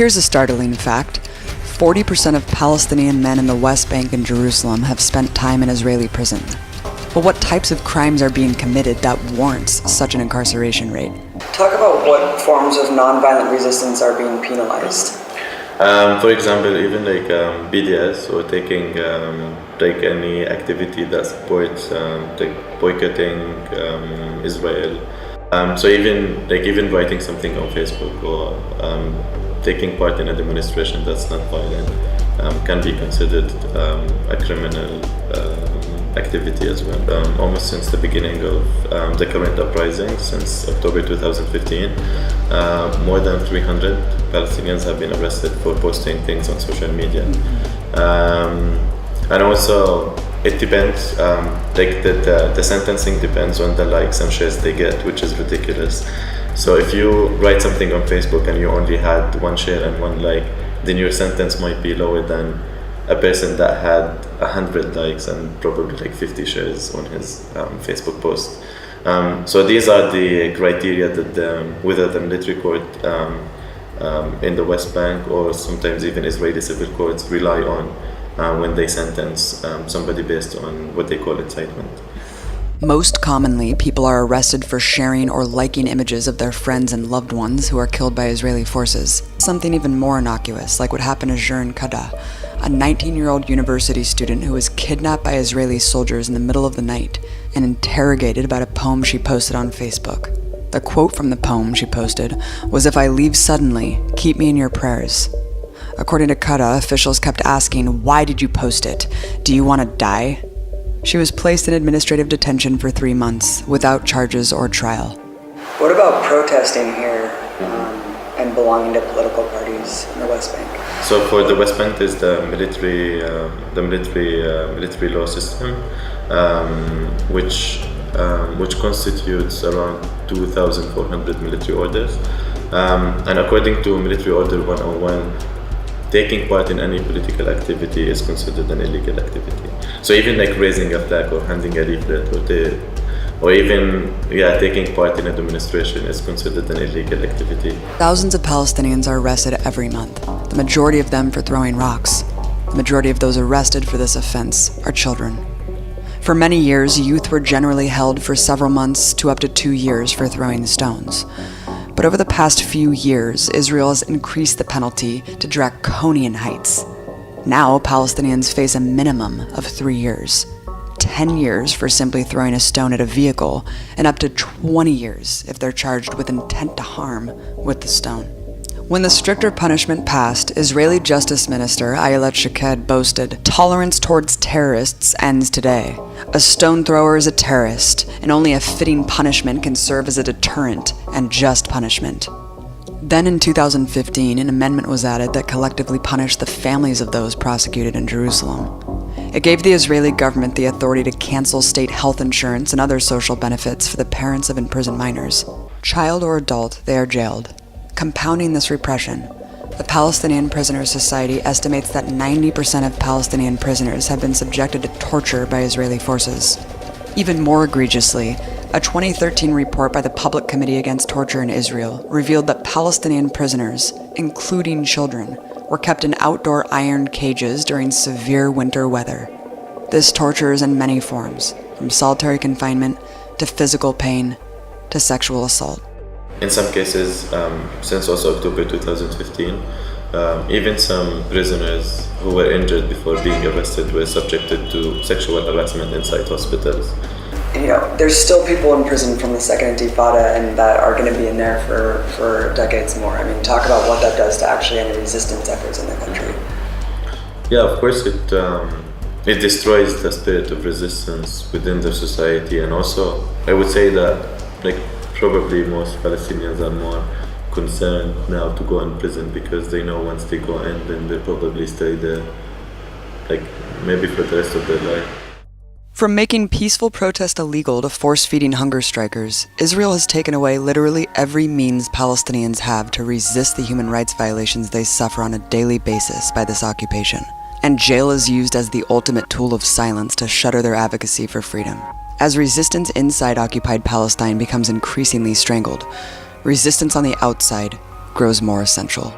Here's a startling fact. 40% of Palestinian men in the West Bank and Jerusalem have spent time in Israeli prison. But what types of crimes are being committed that warrants such an incarceration rate? Talk about what forms of nonviolent resistance are being penalized. For example, even like BDS or taking like any activity that supports like boycotting Israel. So even writing something on Facebook or taking part in a demonstration that's not violent can be considered a criminal activity as well. Almost since the beginning of the current uprising, since October 2015, more than 300 Palestinians have been arrested for posting things on social media. And also, it depends, like the sentencing depends on the likes and shares they get, which is ridiculous. So if you write something on Facebook and you only had one share and one like, then your sentence might be lower than a person that had 100 likes and probably like 50 shares on his Facebook post. So these are the criteria that whether the military court in the West Bank or sometimes even Israeli civil courts rely on when they sentence somebody based on what they call incitement. Most commonly, people are arrested for sharing or liking images of their friends and loved ones who are killed by Israeli forces. Something even more innocuous, like what happened to Jern Kada, a 19-year-old university student who was kidnapped by Israeli soldiers in the middle of the night and interrogated about a poem she posted on Facebook. The quote from the poem she posted was, "If I leave suddenly, keep me in your prayers." According to Kada, officials kept asking, "Why did you post it? Do you want to die?" She was placed in administrative detention for 3 months without charges or trial. What about protesting here and belonging to political parties in the West Bank? So for the West Bank, there's the military law system, which constitutes around 2,400 military orders, and according to Military Order 101. Taking part in any political activity is considered an illegal activity. So even like raising a flag or handing a leaflet or even taking part in a demonstration is considered an illegal activity. Thousands of Palestinians are arrested every month, the majority of them for throwing rocks. The majority of those arrested for this offense are children. For many years, youth were generally held for several months to up to 2 years for throwing stones. But over the past few years, Israel has increased the penalty to draconian heights. Now, Palestinians face a minimum of 3 years, 10 years for simply throwing a stone at a vehicle, and up to 20 years if they're charged with intent to harm with the stone. When the stricter punishment passed, Israeli Justice Minister Ayelet Shaked boasted, "Tolerance towards terrorists ends today. A stone thrower is a terrorist, and only a fitting punishment can serve as a deterrent and just punishment." Then in 2015, an amendment was added that collectively punished the families of those prosecuted in Jerusalem. It gave the Israeli government the authority to cancel state health insurance and other social benefits for the parents of imprisoned minors. Child or adult, they are jailed. Compounding this repression, the Palestinian Prisoners Society estimates that 90% of Palestinian prisoners have been subjected to torture by Israeli forces. Even more egregiously, a 2013 report by the Public Committee Against Torture in Israel revealed that Palestinian prisoners, including children, were kept in outdoor iron cages during severe winter weather. This torture is in many forms, from solitary confinement to physical pain to sexual assault. In some cases, since also October 2015, even some prisoners who were injured before being arrested were subjected to sexual harassment inside hospitals. There's still people in prison from the Second Intifada and that are going to be in there for decades more. I mean, talk about what that does to actually any resistance efforts in the country. Yeah, of course it destroys the spirit of resistance within the society, and also I would say that probably most Palestinians are more concerned now to go in prison because they know once they go in, then they'll probably stay there, maybe for the rest of their life. From making peaceful protest illegal to force-feeding hunger strikers, Israel has taken away literally every means Palestinians have to resist the human rights violations they suffer on a daily basis by this occupation. And jail is used as the ultimate tool of silence to shutter their advocacy for freedom. As resistance inside occupied Palestine becomes increasingly strangled, resistance on the outside grows more essential.